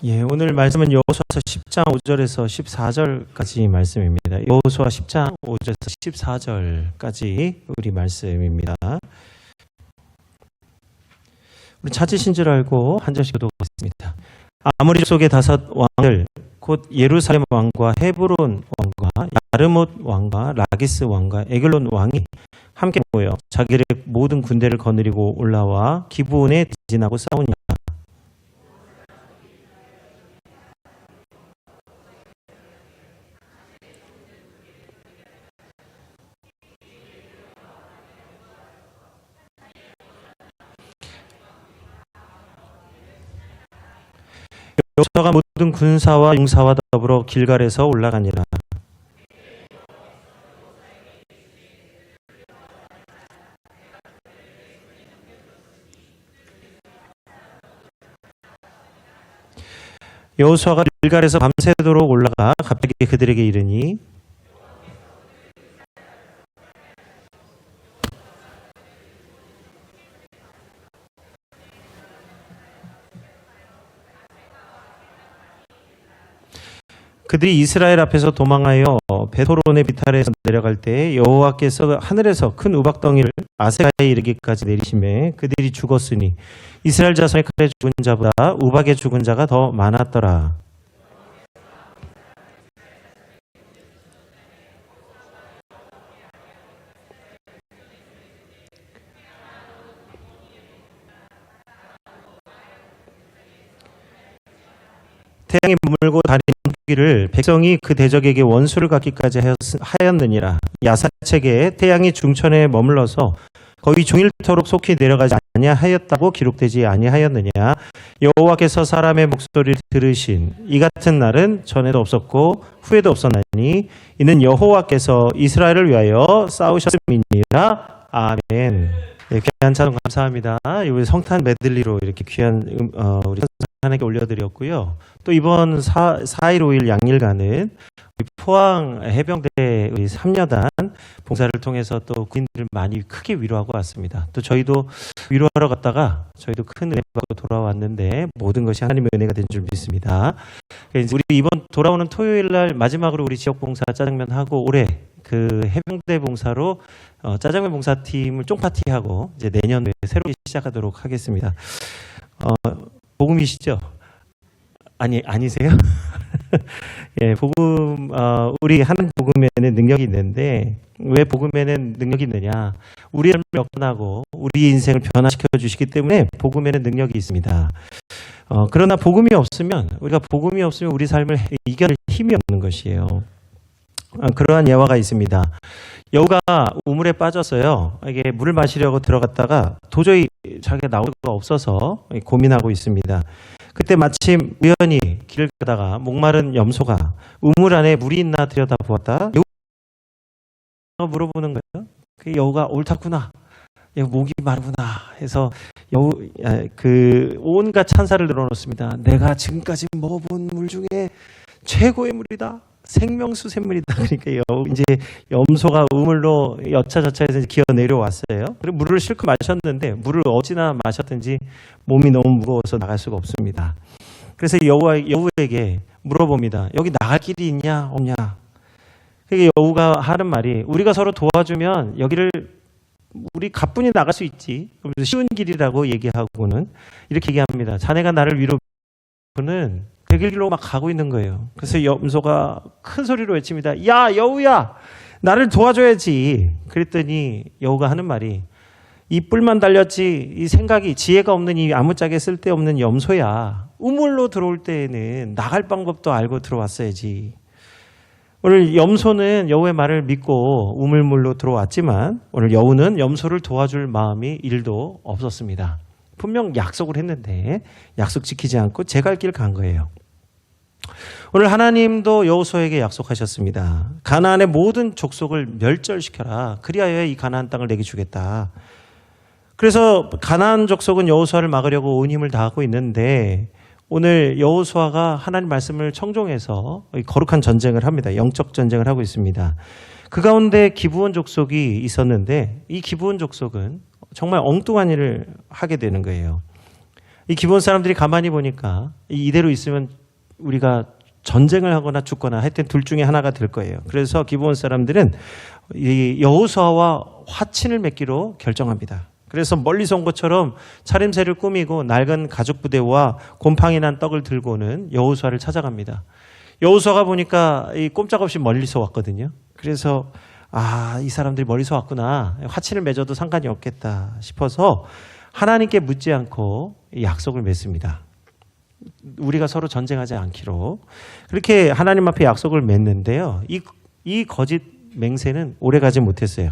예, 오늘 말씀은 여호수아서 10장 5절에서 14절까지 말씀입니다. 여호수아 10장 5절에서 14절까지 우리 말씀입니다. 우리 찾으신 줄 알고 한 절씩 교독하겠습니다. 아모리 족속의 5 왕들 곧 예루살렘 왕과 헤브론 왕과 야르못 왕과 라기스 왕과 에글론 왕이 함께 모여 자기의 모든 군대를 거느리고 올라와 기브온에 대진하고 싸우니라. 여호수아가 모든 군사와 용사와 더불어 길갈에서 올라가니라. 여호수아가 길갈에서 밤새도록 올라가 갑자기 그들에게 이르니 그들이 이스라엘 앞에서 도망하여 베토론의 비탈에서 내려갈 때 여호와께서 하늘에서 큰 우박덩이를 아세가에 이르기까지 내리심에 그들이 죽었으니 이스라엘 자손의 칼에 죽은 자보다 우박에 죽은 자가 더 많았더라. 태양이 물고 다니는 기를 백성이 그 대적에게 원수를 갚기까지 하였느니라. 야사책에 태양이 중천에 머물러서 거의 종일토록 속히 내려가지 아니하였다고 기록되지 아니하였느냐. 여호와께서 사람의 목소리를 들으신 이 같은 날은 전에도 없었고 후에도 없었나니 이는 여호와께서 이스라엘을 위하여 싸우셨음이니라. 아멘. 네, 귀한 찬송 감사합니다. 우리 성탄 메들리로 이렇게 귀한 우리 하나님께 올려드렸고요. 또 이번 4일 5일 양일간은 우리 포항 해병대 우리 3여단 봉사를 통해서 또 군인들을 많이 크게 위로하고 왔습니다. 또 저희도 위로하러 갔다가 저희도 큰 은혜 받고 돌아왔는데 모든 것이 하나님의 은혜가 된 줄 믿습니다. 우리 이번 돌아오는 토요일 날 마지막으로 우리 지역 봉사 짜장면 하고 올해 그 해병대 봉사로 짜장면 봉사팀을 쫑파티하고 이제 내년도에 새롭게 시작하도록 하겠습니다. 복음이시죠? 아니세요? 예, 복음, 우리 하나님 복음에는 능력이 있는데, 왜 복음에는 능력이 있느냐? 우리 삶을 역전하고, 우리 인생을 변화시켜 주시기 때문에 복음에는 능력이 있습니다. 그러나 복음이 없으면 우리 삶을 이겨낼 힘이 없는 것이에요. 그러한 예화가 있습니다. 여우가 우물에 빠졌어요. 이게 물을 마시려고 들어갔다가 도저히 자기가 나올 수가 없어서 고민하고 있습니다. 그때 마침 우연히 길을 가다가 목마른 염소가 우물 안에 물이 있나 들여다보았다. 여우가 물어보는 거예요. 그 여우가 옳다구나. 목이 마르구나 해서 여우 그 온갖 찬사를 늘어놓습니다. 내가 지금까지 먹어본 물 중에 최고의 물이다. 생명수 샘물이다. 그러니까 이제 염소가 우물로 여차저차해서 기어 내려왔어요. 그리고 물을 실컷 마셨는데 물을 어찌나 마셨든지 몸이 너무 무거워서 나갈 수가 없습니다. 그래서 여우에게 물어봅니다. 여기 나갈 길이 있냐 없냐. 그게 여우가 하는 말이 우리가 서로 도와주면 여기를 우리 가뿐히 나갈 수 있지. 쉬운 길이라고 얘기하고는 이렇게 얘기합니다. 자네가 나를 위로는 그 길로 막 가고 있는 거예요. 그래서 염소가 큰 소리로 외칩니다. 야 여우야 나를 도와줘야지. 그랬더니 여우가 하는 말이 이 뿔만 달렸지 이 생각이 지혜가 없는 이 아무짝에 쓸데없는 염소야. 우물로 들어올 때에는 나갈 방법도 알고 들어왔어야지. 오늘 염소는 여우의 말을 믿고 우물물로 들어왔지만 오늘 여우는 염소를 도와줄 마음이 1도 없었습니다. 분명 약속을 했는데 약속 지키지 않고 제 갈 길 간 거예요. 오늘 하나님도 여호수아에게 약속하셨습니다. 가나안의 모든 족속을 멸절시켜라. 그리하여 이 가나안 땅을 내게 주겠다. 그래서 가나안 족속은 여호수아를 막으려고 온 힘을 다하고 있는데 오늘 여호수아가 하나님 말씀을 청종해서 거룩한 전쟁을 합니다. 영적 전쟁을 하고 있습니다. 그 가운데 기브온 족속이 있었는데 이 기브온 족속은 정말 엉뚱한 일을 하게 되는 거예요. 이 기브온 사람들이 가만히 보니까 이대로 있으면 우리가 전쟁을 하거나 죽거나 하여튼 둘 중에 하나가 될 거예요. 그래서 기브온 사람들은 이 여호수아와 화친을 맺기로 결정합니다. 그래서 멀리서 온 것처럼 차림새를 꾸미고 낡은 가죽 부대와 곰팡이 난 떡을 들고는 여호수아를 찾아갑니다. 여호수아가 보니까 이 꼼짝없이 멀리서 왔거든요. 그래서 이 사람들이 멀리서 왔구나. 화친을 맺어도 상관이 없겠다 싶어서 하나님께 묻지 않고 약속을 맺습니다. 우리가 서로 전쟁하지 않기로. 그렇게 하나님 앞에 약속을 맺는데요. 이 거짓 맹세는 오래가지 못했어요.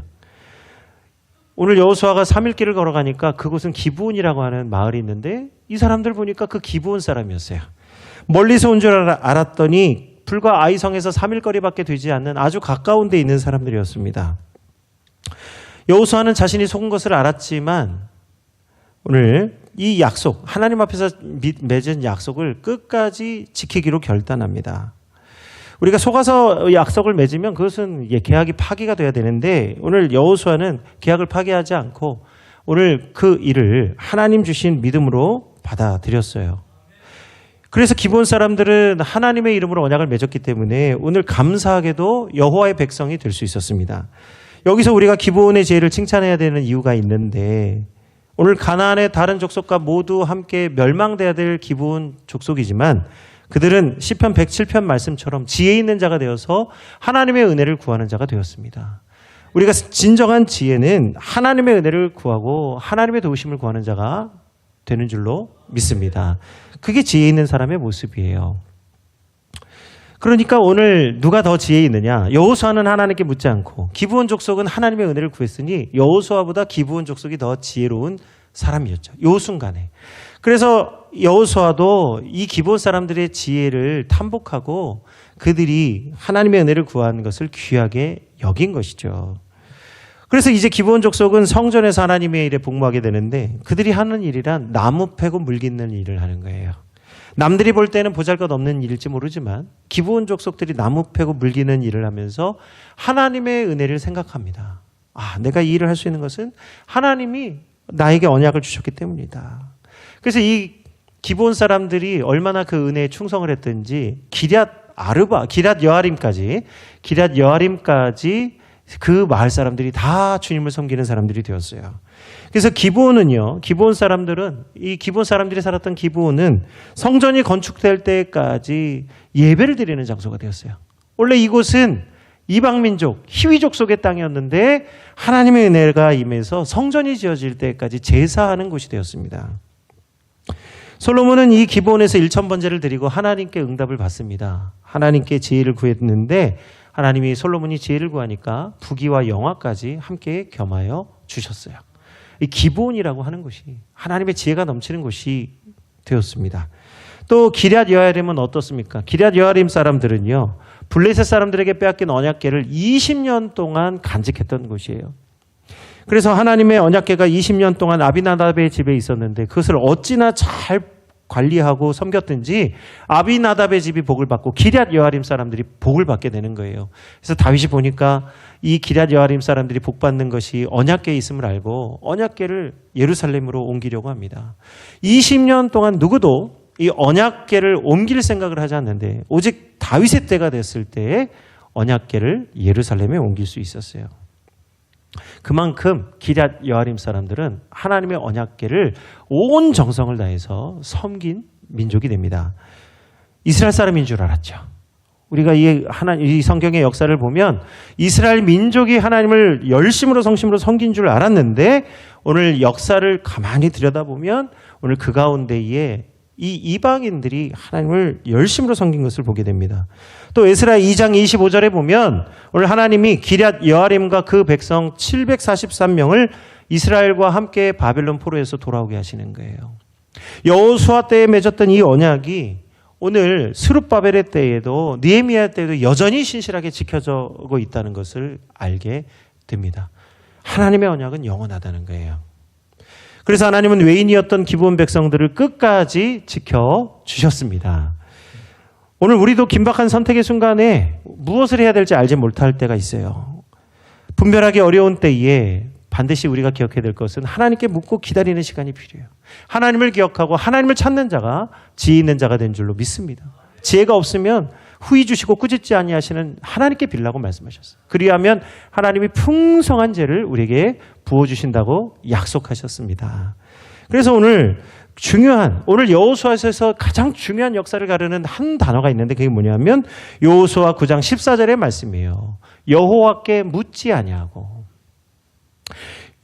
오늘 여호수아가 3일 길을 걸어가니까 그곳은 기브온이라고 하는 마을이 있는데 이 사람들 보니까 그 기브온 사람이었어요. 멀리서 온 줄 알았더니 불과 아이성에서 3일 거리밖에 되지 않는 아주 가까운 데 있는 사람들이었습니다. 여호수아는 자신이 속은 것을 알았지만 오늘 이 약속, 하나님 앞에서 맺은 약속을 끝까지 지키기로 결단합니다. 우리가 속아서 약속을 맺으면 그것은 계약이 파기가 돼야 되는데 오늘 여호수아는 계약을 파기하지 않고 오늘 그 일을 하나님 주신 믿음으로 받아들였어요. 그래서 기브온 사람들은 하나님의 이름으로 언약을 맺었기 때문에 오늘 감사하게도 여호와의 백성이 될 수 있었습니다. 여기서 우리가 기브온의 죄를 칭찬해야 되는 이유가 있는데 오늘 가나안의 다른 족속과 모두 함께 멸망돼야 될 기브온 족속이지만 그들은 시편 107편 말씀처럼 지혜 있는 자가 되어서 하나님의 은혜를 구하는 자가 되었습니다. 우리가 진정한 지혜는 하나님의 은혜를 구하고 하나님의 도우심을 구하는 자가 되는 줄로 믿습니다. 그게 지혜 있는 사람의 모습이에요. 그러니까 오늘 누가 더 지혜 있느냐? 여호수아는 하나님께 묻지 않고 기브온 족속은 하나님의 은혜를 구했으니 여호수아보다 기브온 족속이 더 지혜로운 사람이었죠. 요 순간에. 그래서 여호수아도 이 기브온 사람들의 지혜를 탐복하고 그들이 하나님의 은혜를 구한 것을 귀하게 여긴 것이죠. 그래서 이제 기브온 족속은 성전에서 하나님의 일에 복무하게 되는데 그들이 하는 일이란 나무 패고 물 깃는 일을 하는 거예요. 남들이 볼 때는 보잘것없는 일일지 모르지만 기브온 족속들이 나무 패고 물 기는 일을 하면서 하나님의 은혜를 생각합니다. 내가 이 일을 할 수 있는 것은 하나님이 나에게 언약을 주셨기 때문이다. 그래서 이 기브온 사람들이 얼마나 그 은혜에 충성을 했든지 기럇 여아림까지 그 마을 사람들이 다 주님을 섬기는 사람들이 되었어요. 그래서 기브온 사람들이 살았던 기브온은 성전이 건축될 때까지 예배를 드리는 장소가 되었어요. 원래 이곳은 이방민족, 희위족 속의 땅이었는데 하나님의 은혜가 임해서 성전이 지어질 때까지 제사하는 곳이 되었습니다. 솔로몬은 이 기브온에서 1,000번제를 드리고 하나님께 응답을 받습니다. 하나님께 지혜를 구했는데 하나님이 솔로몬이 지혜를 구하니까 부귀와 영화까지 함께 겸하여 주셨어요. 이 기브온이라고 하는 곳이 하나님의 지혜가 넘치는 곳이 되었습니다. 또 기럇 여아림은 어떻습니까? 기럇 여아림 사람들은요, 블레셋 사람들에게 빼앗긴 언약궤를 20년 동안 간직했던 곳이에요. 그래서 하나님의 언약궤가 20년 동안 아비나답의 집에 있었는데 그것을 어찌나 잘 관리하고 섬겼든지 아비나답의 집이 복을 받고 기럇 여아림 사람들이 복을 받게 되는 거예요. 그래서 다윗이 보니까 이 기럇 여아림 사람들이 복 받는 것이 언약궤에 있음을 알고 언약궤를 예루살렘으로 옮기려고 합니다. 20년 동안 누구도 이 언약궤를 옮길 생각을 하지 않는데 오직 다윗의 때가 됐을 때에 언약궤를 예루살렘에 옮길 수 있었어요. 그만큼 기럇 여아림 사람들은 하나님의 언약궤를 온 정성을 다해서 섬긴 민족이 됩니다. 이스라엘 사람인 줄 알았죠. 우리가 이 성경의 역사를 보면 이스라엘 민족이 하나님을 열심으로 성심으로 섬긴 줄 알았는데 오늘 역사를 가만히 들여다보면 오늘 그 가운데에 이 이방인들이 하나님을 열심으로 섬긴 것을 보게 됩니다. 또 에스라 2장 25절에 보면 오늘 하나님이 기럇 여아림과 그 백성 743명을 이스라엘과 함께 바벨론 포로에서 돌아오게 하시는 거예요. 여호수아 때에 맺었던 이 언약이 오늘 스룹바벨의 때에도 느헤미야 때에도 여전히 신실하게 지켜지고 있다는 것을 알게 됩니다. 하나님의 언약은 영원하다는 거예요. 그래서 하나님은 외인이었던 기브온 백성들을 끝까지 지켜주셨습니다. 오늘 우리도 긴박한 선택의 순간에 무엇을 해야 될지 알지 못할 때가 있어요. 분별하기 어려운 때에 반드시 우리가 기억해야 될 것은 하나님께 묻고 기다리는 시간이 필요해요. 하나님을 기억하고 하나님을 찾는 자가 지혜 있는 자가 된 줄로 믿습니다. 지혜가 없으면 후히 주시고 꾸짖지 아니하시는 하나님께 빌라고 말씀하셨어요. 그리하면 하나님이 풍성한 죄를 우리에게 부어주신다고 약속하셨습니다. 그래서 오늘 여호수아에서 가장 중요한 역사를 가르는 한 단어가 있는데 그게 뭐냐면 여호수아 9장 14절의 말씀이에요. 여호와께 묻지 아니하고.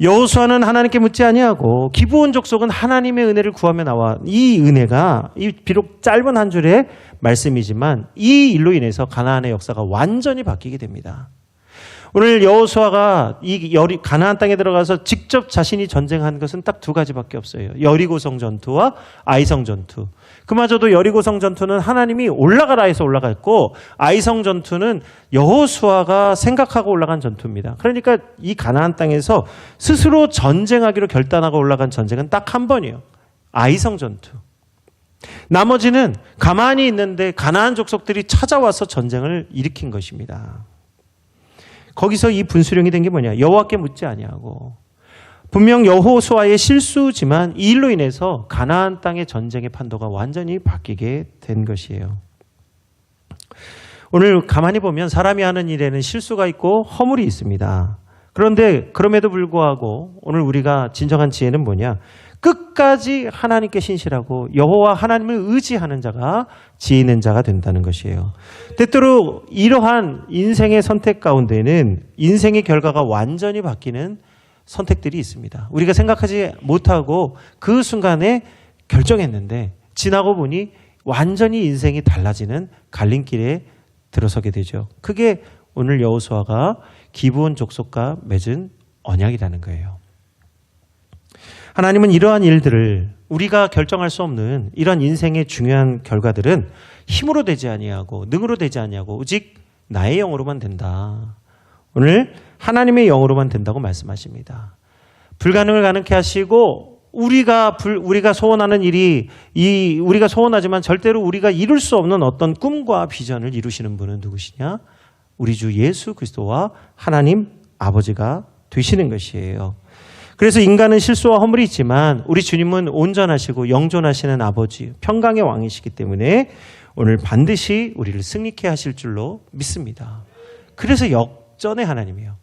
여호수아는 하나님께 묻지 아니하고 기브온 족속은 하나님의 은혜를 구하며 나와 이 은혜가 비록 짧은 한 줄의 말씀이지만 이 일로 인해서 가나안의 역사가 완전히 바뀌게 됩니다. 오늘 여호수아가 이 가나안 땅에 들어가서 직접 자신이 전쟁한 것은 딱 두 가지밖에 없어요. 여리고성 전투와 아이성 전투. 그마저도 여리고성 전투는 하나님이 올라가라 해서 올라갔고 아이성 전투는 여호수아가 생각하고 올라간 전투입니다. 그러니까 이 가나안 땅에서 스스로 전쟁하기로 결단하고 올라간 전쟁은 딱 한 번이에요. 아이성 전투. 나머지는 가만히 있는데 가나안 족속들이 찾아와서 전쟁을 일으킨 것입니다. 거기서 이 분수령이 된 게 뭐냐? 여호와께 묻지 아니하고. 분명 여호수아의 실수지만 이 일로 인해서 가나안 땅의 전쟁의 판도가 완전히 바뀌게 된 것이에요. 오늘 가만히 보면 사람이 하는 일에는 실수가 있고 허물이 있습니다. 그런데 그럼에도 불구하고 오늘 우리가 진정한 지혜는 뭐냐? 끝까지 하나님께 신실하고 여호와 하나님을 의지하는 자가 지혜 있는 자가 된다는 것이에요. 때때로 이러한 인생의 선택 가운데는 인생의 결과가 완전히 바뀌는 선택들이 있습니다. 우리가 생각하지 못하고 그 순간에 결정했는데 지나고 보니 완전히 인생이 달라지는 갈림길에 들어서게 되죠. 그게 오늘 여호수아가 기브온 족속과 맺은 언약이라는 거예요. 하나님은 이러한 일들을 우리가 결정할 수 없는 이런 인생의 중요한 결과들은 힘으로 되지 아니하고 능으로 되지 아니하고 오직 나의 영으로만 된다. 오늘 하나님의 영으로만 된다고 말씀하십니다. 불가능을 가능케 하시고 우리가 소원하는 일이 우리가 소원하지만 절대로 우리가 이룰 수 없는 어떤 꿈과 비전을 이루시는 분은 누구시냐? 우리 주 예수 그리스도와 하나님 아버지가 되시는 것이에요. 그래서 인간은 실수와 허물이 있지만 우리 주님은 온전하시고 영존하시는 아버지, 평강의 왕이시기 때문에 오늘 반드시 우리를 승리케 하실 줄로 믿습니다. 그래서 역전의 하나님이에요.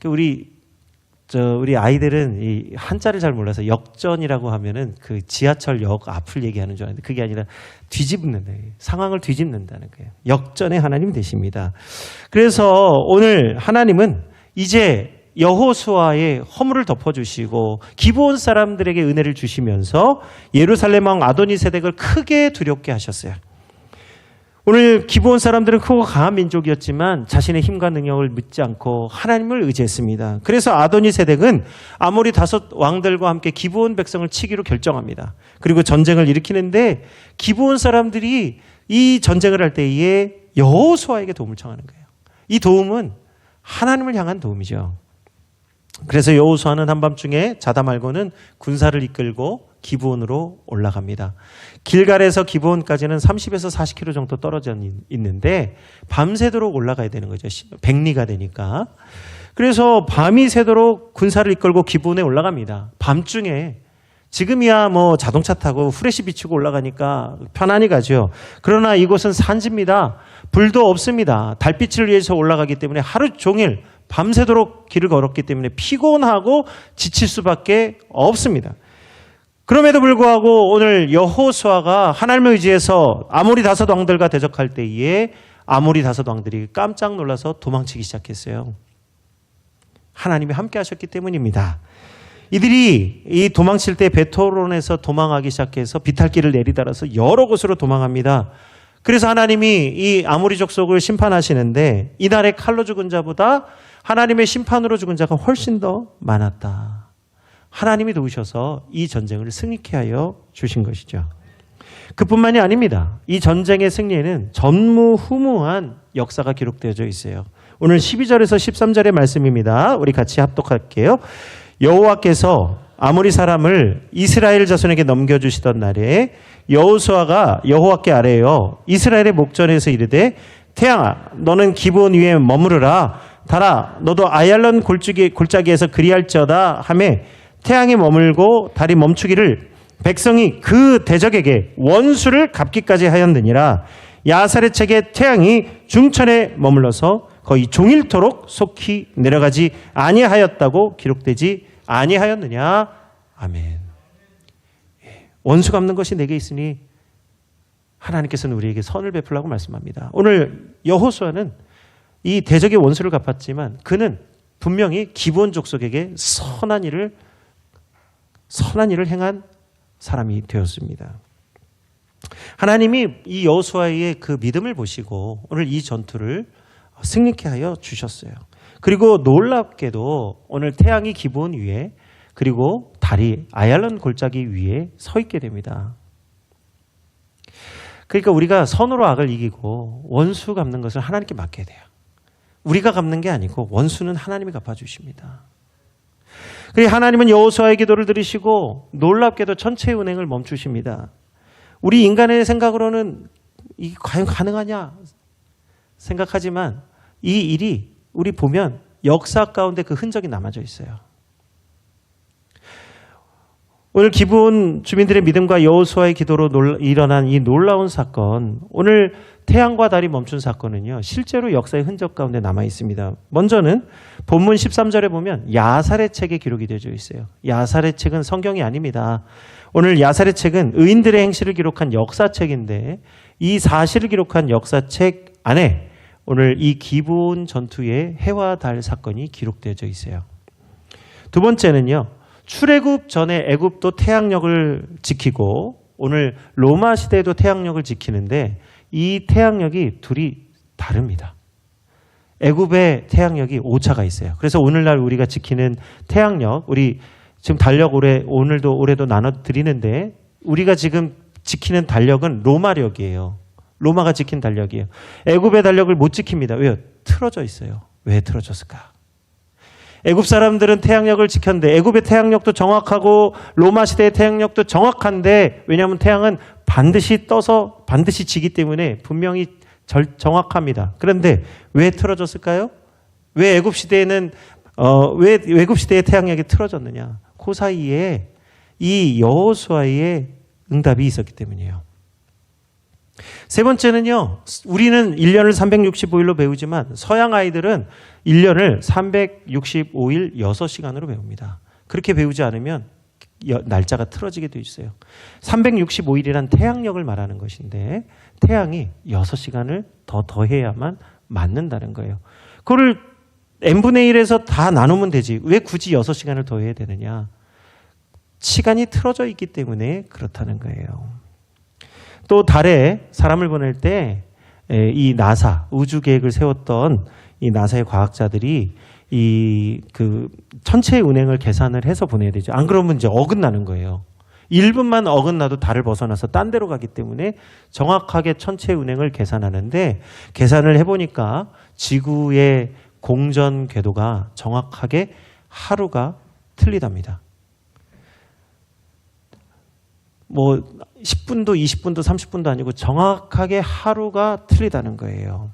우리 아이들은 이 한자를 잘 몰라서 역전이라고 하면은 그 지하철역 앞을 얘기하는 줄 아는데 그게 아니라 뒤집는다. 상황을 뒤집는다는 거예요. 역전의 하나님 되십니다. 그래서 오늘 하나님은 이제 여호수아의 허물을 덮어주시고 기브온 사람들에게 은혜를 주시면서 예루살렘 왕 아도니세덱을 크게 두렵게 하셨어요. 오늘 기브온 사람들은 크고 강한 민족이었지만 자신의 힘과 능력을 믿지 않고 하나님을 의지했습니다. 그래서 아도니세덱은 아모리 5 왕들과 함께 기브온 백성을 치기로 결정합니다. 그리고 전쟁을 일으키는데 기브온 사람들이 이 전쟁을 할 때에 여호수아에게 도움을 청하는 거예요. 이 도움은 하나님을 향한 도움이죠. 그래서 여호수아는 한밤중에 자다 말고는 군사를 이끌고 기브온으로 올라갑니다. 길갈에서 기브온까지는 30에서 40km 정도 떨어져 있는데 밤새도록 올라가야 되는 거죠. 백리가 되니까. 그래서 밤이 새도록 군사를 이끌고 기브온에 올라갑니다. 밤중에 지금이야 뭐 자동차 타고 후레쉬 비추고 올라가니까 편안히 가죠. 그러나 이곳은 산지입니다. 불도 없습니다. 달빛을 위해서 올라가기 때문에 하루 종일 밤새도록 길을 걸었기 때문에 피곤하고 지칠 수밖에 없습니다. 그럼에도 불구하고 오늘 여호수아가 하나님을 의지해서 아모리 5 왕들과 대적할 때에 아모리 5 왕들이 깜짝 놀라서 도망치기 시작했어요. 하나님이 함께 하셨기 때문입니다. 이들이 이 도망칠 때 베토론에서 도망하기 시작해서 비탈길을 내리달아서 여러 곳으로 도망합니다. 그래서 하나님이 이 아모리 족속을 심판하시는데 이날의 칼로 죽은 자보다 하나님의 심판으로 죽은 자가 훨씬 더 많았다. 하나님이 도우셔서 이 전쟁을 승리케 하여 주신 것이죠. 그뿐만이 아닙니다. 이 전쟁의 승리에는 전무후무한 역사가 기록되어져 있어요. 오늘 12절에서 13절의 말씀입니다. 우리 같이 합독할게요. 여호와께서 아모리 사람을 이스라엘 자손에게 넘겨주시던 날에 여호수아가 여호와께 아뢰어 이스라엘의 목전에서 이르되 태양아 너는 기브온 위에 머무르라 달아 너도 아얄론 골짜기에서 그리할지어다 하매 태양이 머물고 달이 멈추기를 백성이 그 대적에게 원수를 갚기까지 하였느니라. 야사렛책의 태양이 중천에 머물러서 거의 종일토록 속히 내려가지 아니하였다고 기록되지 아니하였느냐. 아멘. 원수 갚는 것이 내게 있으니 하나님께서는 우리에게 선을 베풀라고 말씀합니다. 오늘 여호수아는 이 대적의 원수를 갚았지만 그는 분명히 기브온 족속에게 선한 일을 행한 사람이 되었습니다. 하나님이 이 여호수아의 그 믿음을 보시고 오늘 이 전투를 승리케 하여 주셨어요. 그리고 놀랍게도 오늘 태양이 기브온 위에 그리고 달이 아얄론 골짜기 위에 서 있게 됩니다. 그러니까 우리가 선으로 악을 이기고 원수 갚는 것을 하나님께 맡겨야 돼요. 우리가 갚는 게 아니고 원수는 하나님이 갚아주십니다. 그리고 하나님은 여호수아의 기도를 들으시고 놀랍게도 천체의 운행을 멈추십니다. 우리 인간의 생각으로는 이게 과연 가능하냐 생각하지만 이 일이 우리 보면 역사 가운데 그 흔적이 남아져 있어요. 오늘 기브온 주민들의 믿음과 여호수아의 기도로 일어난 이 놀라운 사건, 오늘 태양과 달이 멈춘 사건은요, 실제로 역사의 흔적 가운데 남아 있습니다. 먼저는 본문 13절에 보면 야사렛책에 기록이 되어 있어요. 야사렛책은 성경이 아닙니다. 오늘 야사렛책은 의인들의 행실을 기록한 역사책인데 이 사실을 기록한 역사책 안에 오늘 이 기브온 전투의 해와 달 사건이 기록되어 있어요. 두 번째는요, 출애굽 전에 애굽도 태양력을 지키고 오늘 로마 시대에도 태양력을 지키는데 이 태양력이 둘이 다릅니다. 애굽의 태양력이 오차가 있어요. 그래서 오늘날 우리가 지키는 태양력, 우리 지금 달력 올해도 나눠 드리는데 우리가 지금 지키는 달력은 로마력이에요. 로마가 지킨 달력이에요. 애굽의 달력을 못 지킵니다. 왜요? 틀어져 있어요. 왜 틀어졌을까? 애굽 사람들은 태양력을 지켰는데 애굽의 태양력도 정확하고 로마 시대의 태양력도 정확한데 왜냐하면 태양은 반드시 떠서 반드시 지기 때문에 분명히 정확합니다. 그런데 왜 틀어졌을까요? 왜 애굽 시대에는 왜 애굽 시대의 태양력이 틀어졌느냐? 그 사이에 이 여호수아의 응답이 있었기 때문이에요. 세 번째는요, 우리는 1년을 365일로 배우지만 서양 아이들은 1년을 365일 6시간으로 배웁니다. 그렇게 배우지 않으면 날짜가 틀어지게 되어 있어요. 365일이란 태양력을 말하는 것인데 태양이 6시간을 더해야만 맞는다는 거예요. 그걸 n분의 1에서 다 나누면 되지. 왜 굳이 6시간을 더해야 되느냐? 시간이 틀어져 있기 때문에 그렇다는 거예요. 또 달에 사람을 보낼 때 이 나사 우주 계획을 세웠던 이 나사의 과학자들이 이 그 천체의 운행을 계산을 해서 보내야 되죠. 안 그러면 이제 어긋나는 거예요. 1분만 어긋나도 달을 벗어나서 딴 데로 가기 때문에 정확하게 천체의 운행을 계산하는데 계산을 해보니까 지구의 공전 궤도가 정확하게 하루가 틀리답니다. 뭐 10분도 20분도 30분도 아니고 정확하게 하루가 틀리다는 거예요.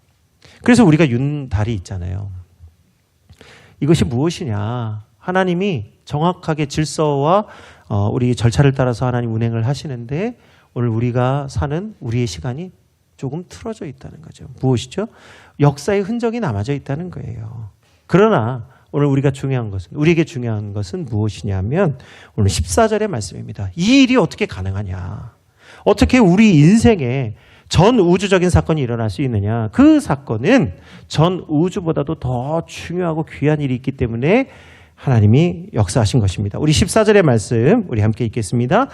그래서 우리가 윤달이 있잖아요. 이것이 무엇이냐? 하나님이 정확하게 질서와 우리 절차를 따라서 하나님 운행을 하시는데 오늘 우리가 사는 우리의 시간이 조금 틀어져 있다는 거죠. 무엇이죠? 역사의 흔적이 남아져 있다는 거예요. 그러나 오늘 우리에게 중요한 것은 무엇이냐면 오늘 14절의 말씀입니다. 이 일이 어떻게 가능하냐? 어떻게 우리 인생에 전 우주적인 사건이 일어날 수 있느냐? 그 사건은 전 우주보다도 더 중요하고 귀한 일이 있기 때문에 하나님이 역사하신 것입니다. 우리 14절의 말씀 우리 함께 읽겠습니다.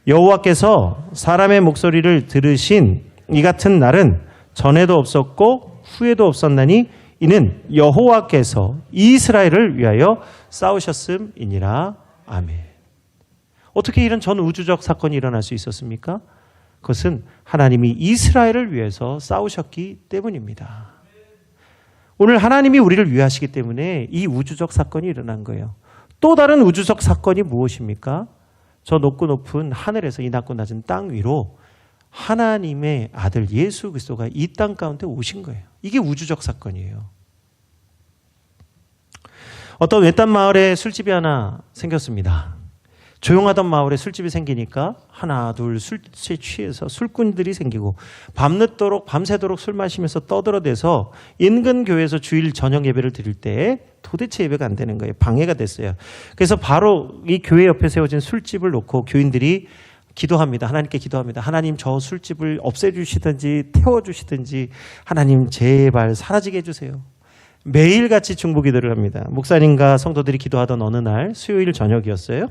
여호와께서 사람의 목소리를 들으신 이 같은 날은 전에도 없었고 후에도 없었나니 이는 여호와께서 이스라엘을 위하여 싸우셨음이니라. 아멘. 어떻게 이런 전 우주적 사건이 일어날 수 있었습니까? 그것은 하나님이 이스라엘을 위해서 싸우셨기 때문입니다. 오늘 하나님이 우리를 위하시기 때문에 이 우주적 사건이 일어난 거예요. 또 다른 우주적 사건이 무엇입니까? 저 높고 높은 하늘에서 이 낮고 낮은 땅 위로 하나님의 아들 예수 그리스도가 이 땅 가운데 오신 거예요. 이게 우주적 사건이에요. 어떤 외딴 마을에 술집이 하나 생겼습니다. 조용하던 마을에 술집이 생기니까 하나 둘 술에 취해서 술꾼들이 생기고 밤새도록 술 마시면서 떠들어대서 인근 교회에서 주일 저녁 예배를 드릴 때 도대체 예배가 안 되는 거예요. 방해가 됐어요. 그래서 바로 이 교회 옆에 세워진 술집을 놓고 교인들이 기도합니다. 하나님께 기도합니다. 하나님 저 술집을 없애주시든지 태워주시든지 하나님 제발 사라지게 해주세요. 매일같이 중보 기도를 합니다. 목사님과 성도들이 기도하던 어느 날 수요일 저녁이었어요.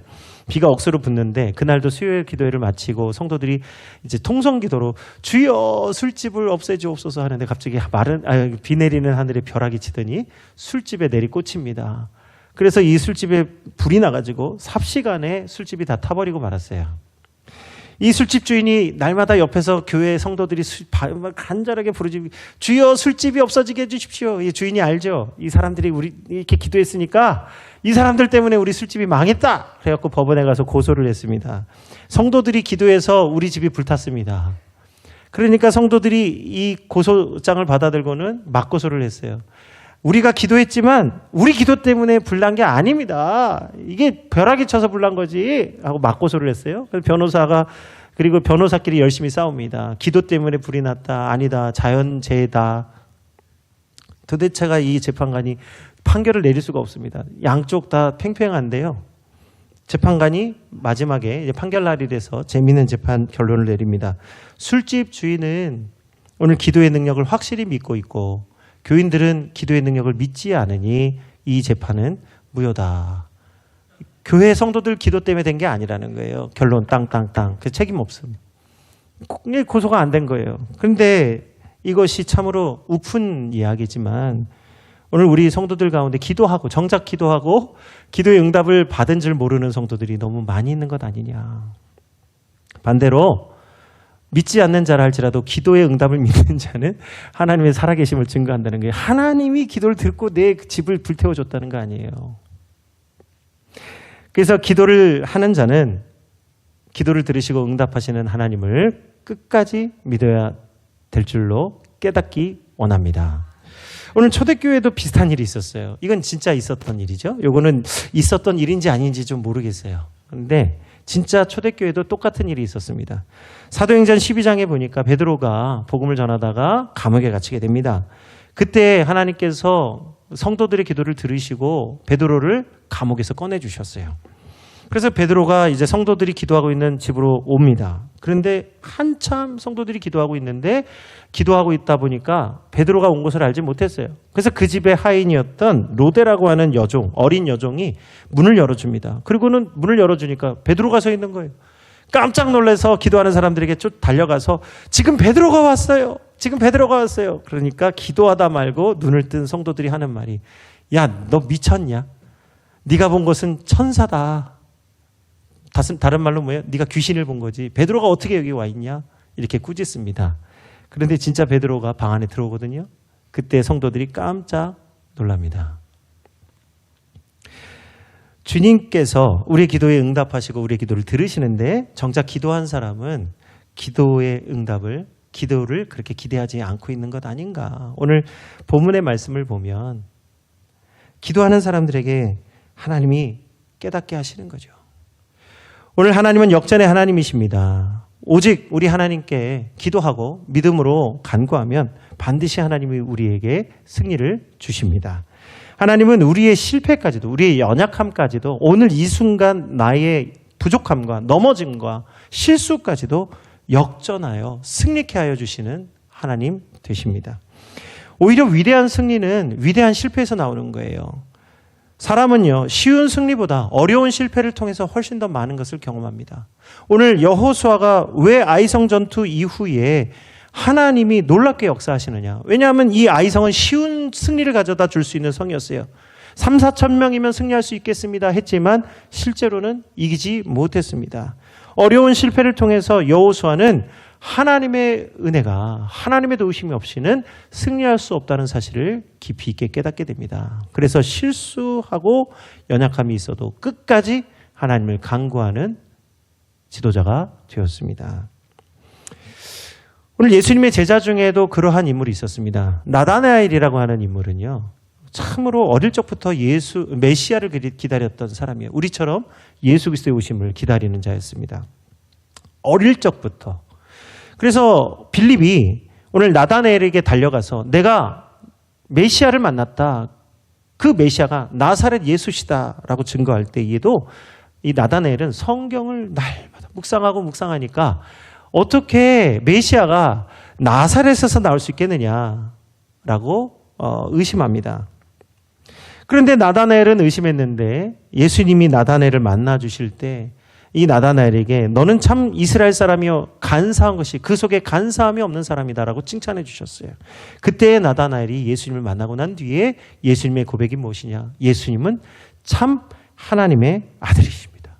비가 억수로 붙는데 그날도 수요일 기도회를 마치고 성도들이 이제 통성 기도로 주여 술집을 없애주옵소서 하는데 갑자기 비 내리는 하늘에 벼락이 치더니 술집에 내리꽂힙니다. 그래서 이 술집에 불이 나가지고 삽시간에 술집이 다 타버리고 말았어요. 이 술집 주인이 날마다 옆에서 교회 성도들이 간절하게 부르지 주여 술집이 없어지게 해주십시오. 이 주인이 알죠. 이 사람들이 우리 이렇게 기도했으니까 이 사람들 때문에 우리 술집이 망했다. 그래갖고 법원에 가서 고소를 했습니다. 성도들이 기도해서 우리 집이 불탔습니다. 그러니까 성도들이 이 고소장을 받아들고는 맞고소를 했어요. 우리가 기도했지만 우리 기도 때문에 불난 게 아닙니다. 이게 벼락이 쳐서 불난 거지 하고 맞고소를 했어요. 그래서 그리고 변호사끼리 열심히 싸웁니다. 기도 때문에 불이 났다. 아니다. 자연재해다. 도대체가 이 재판관이 판결을 내릴 수가 없습니다. 양쪽 다 팽팽한데요. 재판관이 마지막에 이제 판결 날이 돼서 재미있는 재판 결론을 내립니다. 술집 주인은 오늘 기도의 능력을 확실히 믿고 있고 교인들은 기도의 능력을 믿지 않으니 이 재판은 무효다. 교회 성도들 기도 때문에 된 게 아니라는 거예요. 결론 땅땅땅. 그 책임 없음. 고소가 안 된 거예요. 그런데 이것이 참으로 우픈 이야기지만 오늘 우리 성도들 가운데 기도하고 정작 기도하고 기도의 응답을 받은 줄 모르는 성도들이 너무 많이 있는 것 아니냐. 반대로 믿지 않는 자라 할지라도 기도의 응답을 믿는 자는 하나님의 살아계심을 증거한다는 거예요. 하나님이 기도를 듣고 내 집을 불태워줬다는 거 아니에요. 그래서 기도를 하는 자는 기도를 들으시고 응답하시는 하나님을 끝까지 믿어야 될 줄로 깨닫기 원합니다. 오늘 초대교회도 비슷한 일이 있었어요. 이건 진짜 있었던 일이죠. 요거는 있었던 일인지 아닌지 좀 모르겠어요. 그런데 진짜 초대교회도 똑같은 일이 있었습니다. 사도행전 12장에 보니까 베드로가 복음을 전하다가 감옥에 갇히게 됩니다. 그때 하나님께서 성도들의 기도를 들으시고 베드로를 감옥에서 꺼내주셨어요. 그래서 베드로가 이제 성도들이 기도하고 있는 집으로 옵니다. 그런데 한참 성도들이 기도하고 있는데 기도하고 있다 보니까 베드로가 온 것을 알지 못했어요. 그래서 그 집의 하인이었던 로데라고 하는 여종, 어린 여종이 문을 열어줍니다. 그리고는 문을 열어주니까 베드로가 서 있는 거예요. 깜짝 놀라서 기도하는 사람들에게 쭉 달려가서 지금 베드로가 왔어요. 지금 베드로가 왔어요. 그러니까 기도하다 말고 눈을 뜬 성도들이 하는 말이 야, 너 미쳤냐? 네가 본 것은 천사다. 다른 말로 뭐예요? 네가 귀신을 본 거지. 베드로가 어떻게 여기 와 있냐? 이렇게 꾸짖습니다. 그런데 진짜 베드로가 방 안에 들어오거든요. 그때 성도들이 깜짝 놀랍니다. 주님께서 우리의 기도에 응답하시고 우리의 기도를 들으시는데 정작 기도한 사람은 기도의 응답을, 기도를 그렇게 기대하지 않고 있는 것 아닌가. 오늘 본문의 말씀을 보면 기도하는 사람들에게 하나님이 깨닫게 하시는 거죠. 오늘 하나님은 역전의 하나님이십니다. 오직 우리 하나님께 기도하고 믿음으로 간구하면 반드시 하나님이 우리에게 승리를 주십니다. 하나님은 우리의 실패까지도, 우리의 연약함까지도, 오늘 이 순간 나의 부족함과 넘어짐과 실수까지도 역전하여 승리케 하여 주시는 하나님 되십니다. 오히려 위대한 승리는 위대한 실패에서 나오는 거예요. 사람은요, 쉬운 승리보다 어려운 실패를 통해서 훨씬 더 많은 것을 경험합니다. 오늘 여호수아가 왜 아이성 전투 이후에 하나님이 놀랍게 역사하시느냐. 왜냐하면 이 아이성은 쉬운 승리를 가져다 줄 수 있는 성이었어요. 3, 4천 명이면 승리할 수 있겠습니다 했지만 실제로는 이기지 못했습니다. 어려운 실패를 통해서 여호수아는 하나님의 은혜가, 하나님의 도우심이 없이는 승리할 수 없다는 사실을 깊이 있게 깨닫게 됩니다. 그래서 실수하고 연약함이 있어도 끝까지 하나님을 간구하는 지도자가 되었습니다. 오늘 예수님의 제자 중에도 그러한 인물이 있었습니다. 나다나엘이라고 하는 인물은요, 참으로 어릴 적부터 메시아를 기다렸던 사람이에요. 우리처럼 예수 그리스도의 오심을 기다리는 자였습니다. 어릴 적부터. 그래서 빌립이 오늘 나다나엘에게 달려가서 내가 메시아를 만났다. 그 메시아가 나사렛 예수시다라고 증거할 때에도 이 나다나엘은 성경을 날마다 묵상하니까 어떻게 메시아가 나사렛에서 나올 수 있겠느냐라고 의심합니다. 그런데 나다나엘은 의심했는데 예수님이 나다나엘을 만나 주실 때 이 나다나엘에게 너는 참 이스라엘 사람이여 간사한 것이 그 속에 간사함이 없는 사람이다라고 칭찬해 주셨어요. 그때 나다나엘이 예수님을 만나고 난 뒤에 예수님의 고백이 무엇이냐? 예수님은 참 하나님의 아들이십니다.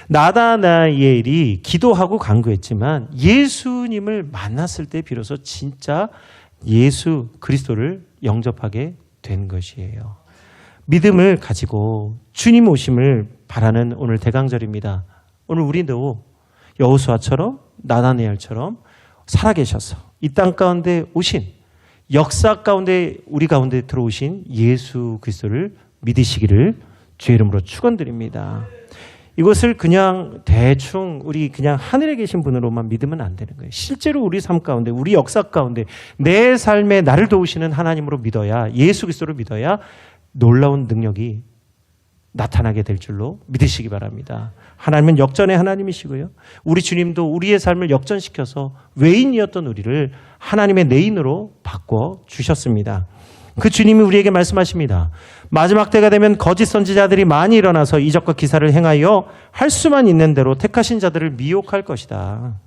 나다나엘이 기도하고 간구했지만 예수님을 만났을 때 비로소 진짜 예수 그리스도를 영접하게 된 것이에요. 믿음을 가지고 주님 오심을 바라는 오늘 대강절입니다. 오늘 우리도 여호수아처럼 나다나엘처럼 살아계셔서 이 땅 가운데 오신 역사 가운데 우리 가운데 들어오신 예수 그리스도를 믿으시기를 주의 이름으로 축원드립니다. 이것을 그냥 대충 우리 그냥 하늘에 계신 분으로만 믿으면 안 되는 거예요. 실제로 우리 삶 가운데 우리 역사 가운데 내 삶에 나를 도우시는 하나님으로 믿어야 예수 그리스도를 믿어야 놀라운 능력이 나타나게 될 줄로 믿으시기 바랍니다. 하나님은 역전의 하나님이시고요. 우리 주님도 우리의 삶을 역전시켜서 외인이었던 우리를 하나님의 내인으로 바꿔 주셨습니다. 그 주님이 우리에게 말씀하십니다. 마지막 때가 되면 거짓 선지자들이 많이 일어나서 이적과 기사를 행하여 할 수만 있는 대로 택하신 자들을 미혹할 것이다.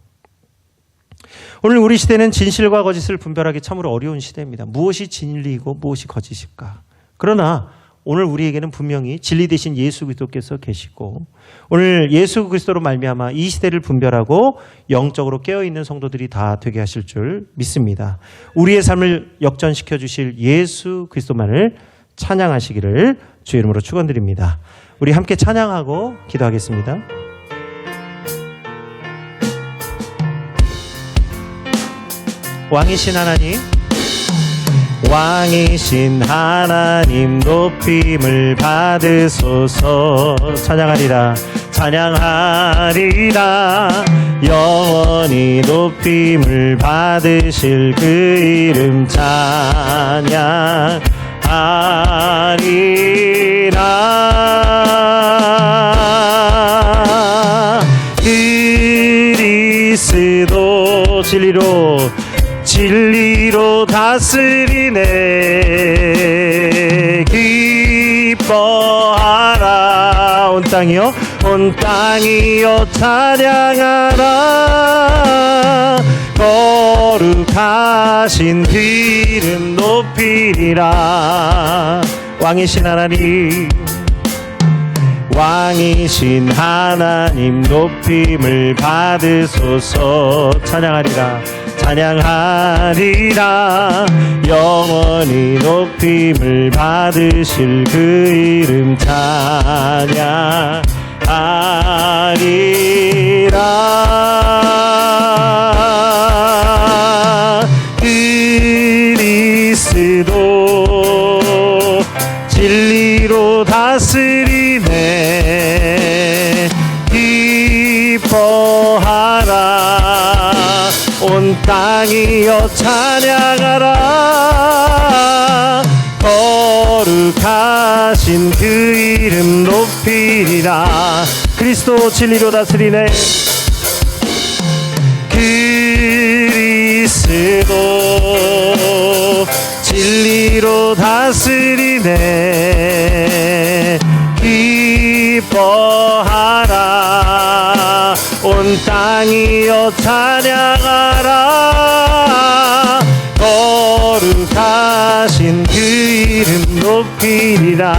오늘 우리 시대는 진실과 거짓을 분별하기 참으로 어려운 시대입니다. 무엇이 진리이고 무엇이 거짓일까? 그러나 오늘 우리에게는 분명히 진리 되신 예수 그리스도께서 계시고 오늘 예수 그리스도로 말미암아 이 시대를 분별하고 영적으로 깨어있는 성도들이 다 되게 하실 줄 믿습니다. 우리의 삶을 역전시켜 주실 예수 그리스도만을 찬양하시기를 주의 이름으로 축원드립니다. 우리 함께 찬양하고 기도하겠습니다. 왕이신 하나님, 왕이신 하나님 높임을 받으소서. 찬양하리라 찬양하리라 영원히 높임을 받으실 그 이름 찬양하리라. 그리스도 진리로 다스리네. 기뻐하라 온 땅이여 찬양하라. 거룩하신 그 이름 높이리라. 왕이신 하나님 높임을 받으소서. 찬양하리라 영원히 높임을 받으실 그 이름 찬양하리라. 그리스도 진리로 다스리네. 기뻐하라 온 땅이여 찬양하라. 거룩하신 그 이름 높이리라. 그리스도 진리로 다스리네. 그리스도 진리로 다스리네. 기뻐하라 온 땅이여 찬양하라. 거룩하신 그 이름 높이리라.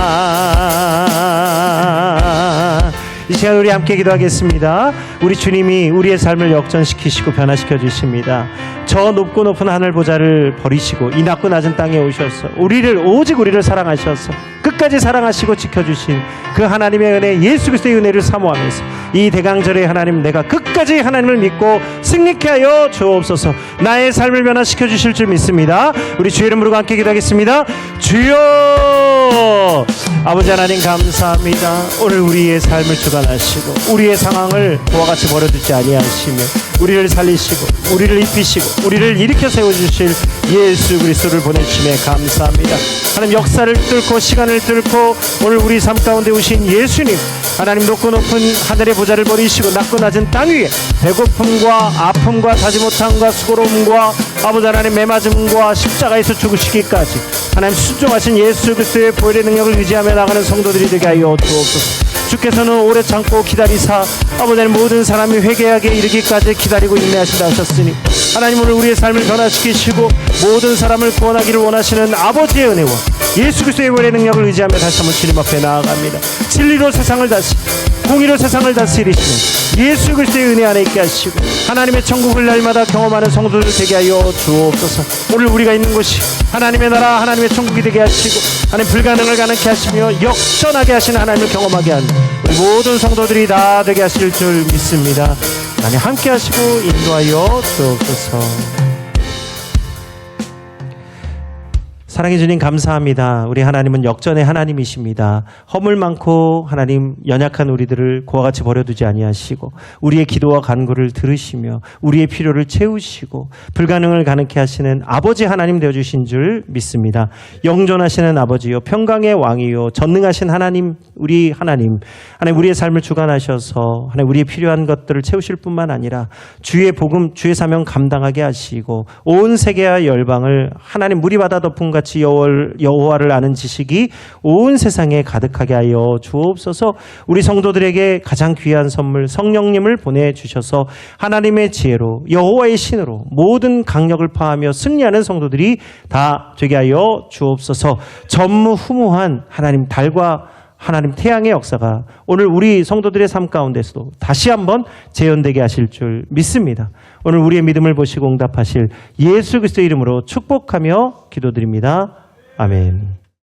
이 시간 우리 함께 기도하겠습니다. 우리 주님이 우리의 삶을 역전시키시고 변화시켜 주십니다. 저 높고 높은 하늘 보좌를 버리시고 이 낮고 낮은 땅에 오셔서 오직 우리를 사랑하셔서 끝까지 사랑하시고 지켜주신 그 하나님의 은혜, 예수 그리스도의 은혜를 사모하면서 이 대강절의 하나님, 내가 끝까지 하나님을 믿고 승리케 하여 주옵소서. 나의 삶을 변화시켜 주실 줄 믿습니다. 우리 주의 이름으로 함께 기도하겠습니다. 주여, 아버지 하나님 감사합니다. 오늘 우리의 삶을 주관하시고 우리의 상황을 그와 같이 버려두지 아니하시며 우리를 살리시고 우리를 입히시고 우리를 일으켜 세워주실 예수 그리스도를 보내주심에 감사합니다. 하나님, 역사를 뚫고 시간을 뚫고 오늘 우리 삶 가운데 오신 예수님, 하나님, 높고 높은 하늘의 보좌를 버리시고 낮고 낮은 땅 위에 배고픔과 아픔과 다지 못함과 수고로움과 아버지 하나님 매맞음과 십자가에서 죽으시기까지 하나님 순종하신 예수 그리스도의 보혈의 능력을 의지하며 나가는 성도들이 되게 하여 주옵소서. 주께서는 오래 참고 기다리사 아버지 하나님 모든 사람이 회개하게 이르기까지 기다리고 인내하신다 하셨으니 하나님, 오늘 우리의 삶을 변화시키시고 모든 사람을 구원하기를 원하시는 아버지의 은혜와 예수 그리스도의 보혈의 능력을 의지하며 다시 한번 주님 앞에 나아갑니다. 진리로 세상을 공의로 세상을 다스리시는 예수 그리스도의 은혜 안에 있게 하시고 하나님의 천국을 날마다 경험하는 성도들 되게 하여 주옵소서. 오늘 우리가 있는 곳이 하나님의 나라 하나님의 천국이 되게 하시고 하나님, 불가능을 가능케 하시며 역전하게 하시는 하나님을 경험하게 하는 우리 모든 성도들이 다 되게 하실 줄 믿습니다. 하나님 함께 하시고 인도하여 주옵소서. 사랑해 주님 감사합니다. 우리 하나님은 역전의 하나님이십니다. 허물 많고 하나님 연약한 우리들을 그와 같이 버려두지 아니하시고 우리의 기도와 간구를 들으시며 우리의 필요를 채우시고 불가능을 가능케 하시는 아버지 하나님 되어주신 줄 믿습니다. 영존하시는 아버지요, 평강의 왕이요, 전능하신 하나님, 우리 하나님 우리의 삶을 주관하셔서 하나님 우리의 필요한 것들을 채우실 뿐만 아니라 주의 복음, 주의 사명 감당하게 하시고 온 세계와 열방을 하나님 물이 바다 덮은 같이 여호와를 아는 지식이 온 세상에 가득하게 하여 주옵소서. 우리 성도들에게 가장 귀한 선물 성령님을 보내주셔서 하나님의 지혜로 여호와의 신으로 모든 강력을 파하며 승리하는 성도들이 다 되게 하여 주옵소서. 전무후무한 하나님 달과 하나님 태양의 역사가 오늘 우리 성도들의 삶 가운데서도 다시 한번 재현되게 하실 줄 믿습니다. 오늘 우리의 믿음을 보시고 응답하실 예수 그리스도의 이름으로 축복하며 기도드립니다. 아멘.